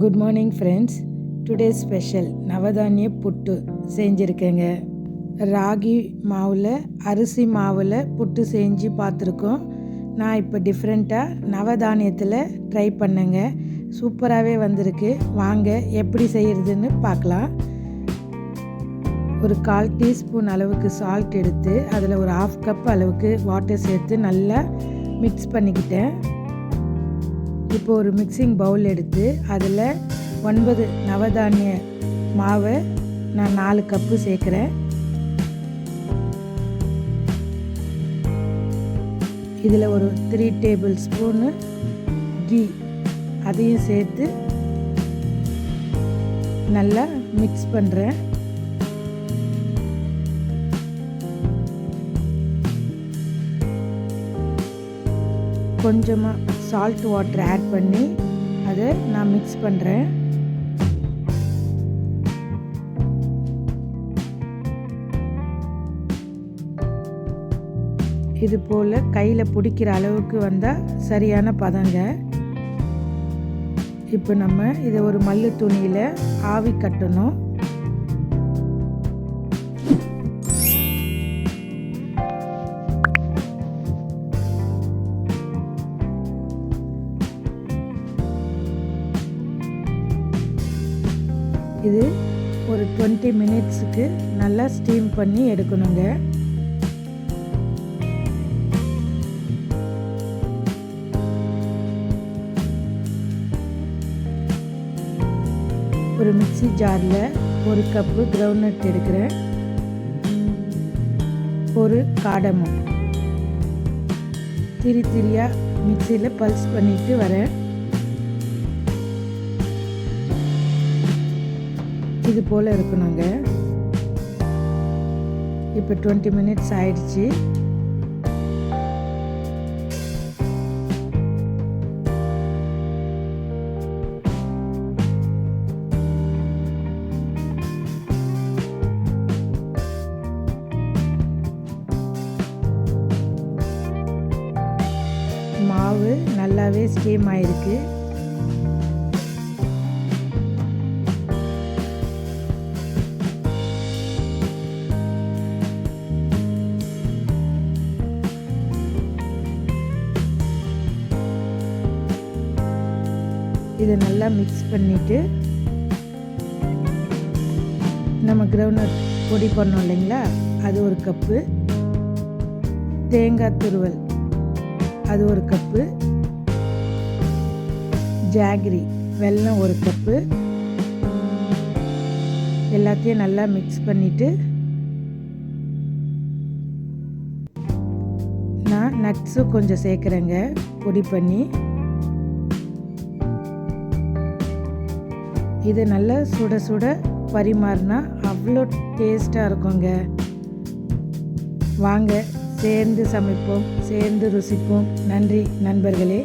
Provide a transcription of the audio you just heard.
Good morning friends. Today special நவதானிய புட்டு செஞ்சுருக்கேங்க. ராகி மாவில் அரிசி மாவில் புட்டு செஞ்சு பார்த்துருக்கோம். நான் இப்போ டிஃப்ரெண்ட்டாக நவதானியத்தில் ட்ரை பண்ணேங்க. சூப்பராகவே வந்திருக்கு. வாங்க எப்படி செய்கிறதுன்னு பார்க்கலாம். ஒரு 1/4 டீஸ்பூன் அளவுக்கு சால்ட் எடுத்து அதில் ஒரு 1/2 கப் அளவுக்கு வாட்டர் சேர்த்து நல்லா மிக்ஸ் பண்ணிக்கிட்டேன். இப்போ ஒரு மிக்சிங் பவுல் எடுத்து அதில் 9 நவதானிய மாவை நான் 4 கப்பு சேர்க்குறேன். இதில் ஒரு 3 டேபிள் ஸ்பூனு கீ அதையும் சேர்த்து நல்லா மிக்ஸ் பண்ணுறேன். கொஞ்சமாக சால்ட் வாட்டர் ஆட் பண்ணி அதை நான் மிக்ஸ் பண்ணுறேன். இது போல் கையில் பிடிக்கிற அளவுக்கு வந்தால் சரியான பதங்க. இப்போ நம்ம இதை ஒரு மல்லு துணியில் ஆவி கட்டணும். இது ஒரு 20 மினிட்ஸுக்கு நல்லா ஸ்டீம் பண்ணி எடுக்கணுங்க. ஒரு மிக்ஸி ஜாரில் 1 கப்பு கிரவுண்ட்நட் எடுக்கிறேன். ஒரு காடமம் திரியாக மிக்சியில் பல்ஸ் பண்ணிட்டு வரேன். இது போல் இருக்கணுங்க. இப்போ 20 மினிட்ஸ் ஆயிடுச்சு. மாவு நல்லாவே ஸ்டீம் ஆயிருக்கு. இதை நல்லா மிக்ஸ் பண்ணிவிட்டு நம்ம கிரவுண்ட்நட் பொடி பண்ணோம் இல்லைங்களா, அது 1 கப்பு, தேங்காய் துருவல் அது 1 கப்பு, ஜாகரி வெல்லம் 1 கப்பு, எல்லாத்தையும் நல்லா மிக்ஸ் பண்ணிவிட்டு நான் நட்ஸும் கொஞ்சம் சேர்க்குறேங்க பொடி பண்ணி. இது நல்லா சுட சுட பரிமாறினா அவ்வளோ டேஸ்ட்டாக இருக்குங்க. வாங்க சேர்ந்து சமைப்போம், சேர்ந்து ருசிப்போம். நன்றி நண்பர்களே.